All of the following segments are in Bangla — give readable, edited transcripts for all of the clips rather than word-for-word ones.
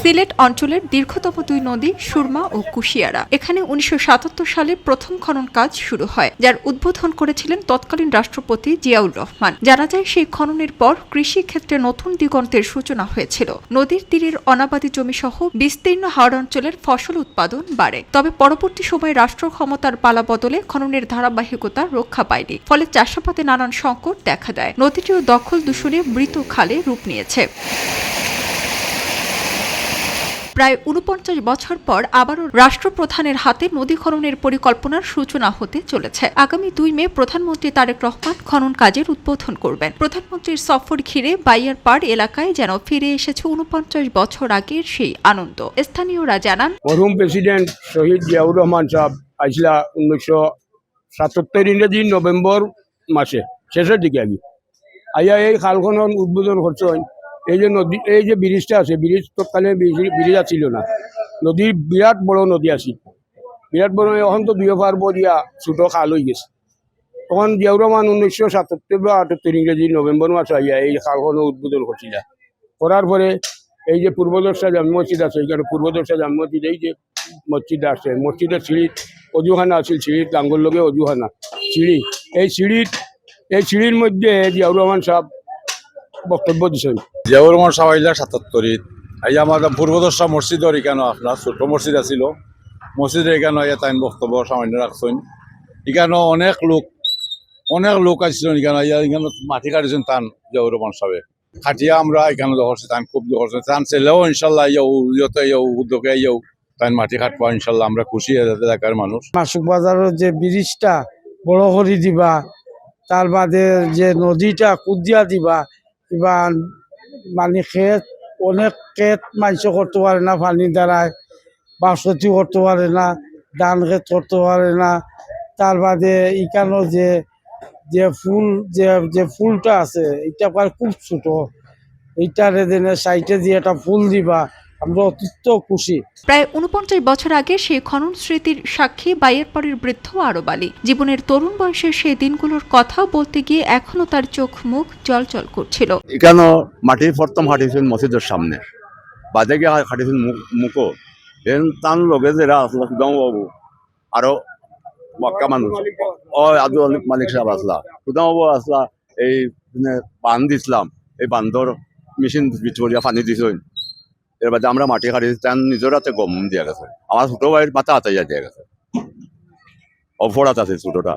সিলেট অঞ্চলের দীর্ঘতম দুই নদী সুরমা ও কুশিয়ারা। এখানে ১৯৭৭ সালে প্রথম খনন কাজ শুরু হয়, যার উদ্বোধন করেছিলেন তৎকালীন রাষ্ট্রপতি জিয়াউর রহমান। জানা যায়, সেই খননের পর কৃষি ক্ষেত্রে নতুন দিগন্তের সূচনা হয়েছিল। নদীর তীরের অনাবাদী জমিসহ বিস্তীর্ণ হাওড় অঞ্চলের ফসল উৎপাদন বাড়ে। তবে পরবর্তী সময়ে রাষ্ট্র ক্ষমতার পালাবদলে খননের ধারাবাহিকতা রক্ষা পায়নি, ফলে চাষাবাদে নানান সংকট দেখা দেয়। নদীটিও দখল দূষণে মৃত খালে রূপ নিয়েছে। প্রায় ৪৯ বছর পর আবারও রাষ্ট্রপ্রধানের হাতে নদী খননের পরিকল্পনার সূচনা হতে চলেছে। আগামী ২ মে প্রধানমন্ত্রী তারেক রহমান খনন কাজের উদ্বোধন করবেন। প্রধানমন্ত্রীর সফর ঘিরে বাইয়ারপাড় এলাকায় যেন ফিরে এসেছে ৪৯ বছর আগের সেই আনন্দ। স্থানীয়রা জানান, মরহুম প্রেসিডেন্ট শহীদ জিয়াউর রহমান সাহেব আইসলা ১৯৭৭ ইংরেজি নভেম্বর মাসে শেষের দিকে আইয়া এই খালখনন উদ্বোধন করছেন। এই যে নদী, এই যে ব্রিজটা আছে, ব্রিজ তৎকালে ব্রিজ আছিল না, নদীর বিরাট বড় নদী আছিল, বিরাট বড়। এখন তো দুই পার বরিয়া ছোট খাল হয়ে গেছে। তখন জিয়াউর রহমান ১৯৭৭ বা ৭৮ ইংরেজি নভেম্বর মাসে আইয়া এই খালখন উদ্বোধন করছিল। করার পরে এই যে পূর্বদর্শা জামে মসজিদ আছে, এইখানে পূর্বদর্শা জামে মসজিদ, এই যে মসজিদ আছে, মসজিদের সিঁড়ি অজুখানা আছিল, সিঁড়ির গাঙ্গর লগে অজুখানা সিঁড়ি, এই সিঁড়ির মধ্যে জিয়াউর রহমান সাহেব বক্তব্য দিচ্ছেন। জিয়াউর রহমান সাহেব আইলা ৭৭। এই আমাদের পূর্বদর্শা মসজিদের এখানে আপনার ছোট মসজিদ আছিল, মসজিদের এখানে এটা বক্তব্য সামান্য রাখছেন। এখানে অনেক লোক আসছিল, এখানে মাটি কাটিছেন টান জিয়াউর রহমান সাহেব খাটিয়া। আমরা এখানে ধরছি টান, খুব ধরছি টান ছেলেও ইনশাল্লাহ উদ্যোগে টান মাটি কাটবা ইনশাল্লাহ। আমরা খুশি এলাকার মানুষ। মাসুক বাজারের যে ব্রিজটা বড় করে দিবা, তার বাদে যে নদীটা কুদিয়া দিবা, কিবা মানে অনেক ক্ষেত মাংস করতে পারে না, পানি দ্বারায় বাসতি করতে পারে না, ধান ক্ষেত করতে পারে না। তার বাদে এখানে যে ফুলটা আছে, এটা খুব ছোট, এইটারে দিনে সাইটে দিয়ে একটা ফুল দিবা, আমরা অত্যন্ত খুশি। প্রায় ৪৯ বছর আগে সেই খনন স্মৃতির সাক্ষী বাইয়ারপাড়ের বৃদ্ধ আরব আলী। জীবনের তরুণ বয়সে সেই দিনগুলোর কথা বলতে গিয়ে এখনো তার চোখ মুখ জলজল করছিল। এখানে মাটির প্রথম হাঁটিয়েছেন মসজিদের সামনে, বাদে গিয়ে হাঁটিয়েছেন মুখো। তার লগে যারা আসলা সুদামবাবু, আরো মক্কা মানুষ, আব্দুল মালিক সাহেব আসলা, সুদামবাবু আসলা, এই বান্ধ দিছিলাম, এই বান্ধর মেশিন ভিতরিয়া পানি দিছেন। এর বাদে আমরা মাটি কাটিয়েছি, তার নিজের হাতে গম দিয়া গেছে, আমার ছোট ভাইয়ের মাথা হাতাইয়া দিয়া গেছে, অপরাধ আছে ছোটটা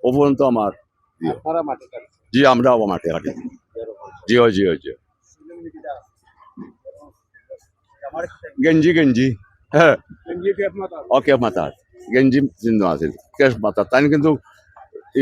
ও পর্যন্ত আমার। জি, আমরা মাটি কাটি। জি হয়, জি হয়, জি। গেঞ্জি হ্যাঁ, ওকে মাথা গেঞ্জি চিহ্ন আছে, কেশ মাথা তাই, কিন্তু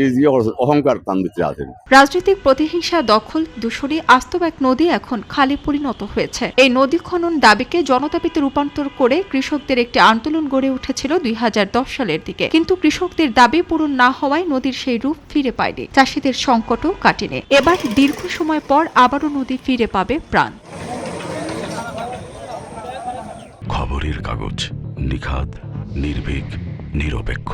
এই যে অহংকার তার ভিতরে আছে। রাজনৈতিক প্রতিহিংসা, দখল, দূষণে আস্তব এক নদী এখন খালে পরিণত হয়েছে। এই নদী খনন দাবিকে জনদাবিতে রূপান্তর করে কৃষকদের একটি আন্দোলন গড়ে উঠেছিল ২০১০ সালের দিকে। কিন্তু কৃষকদের দাবি পূরণ না হওয়ায় নদীর সেই রূপ ফিরে পায়নি, চাষিদের সংকটও কাটেনি। এবার দীর্ঘ সময় পর আবারও নদী ফিরে পাবে প্রাণ। খবরের কাগজ, নিখাত, নির্ভীক, নিরপেক্ষ।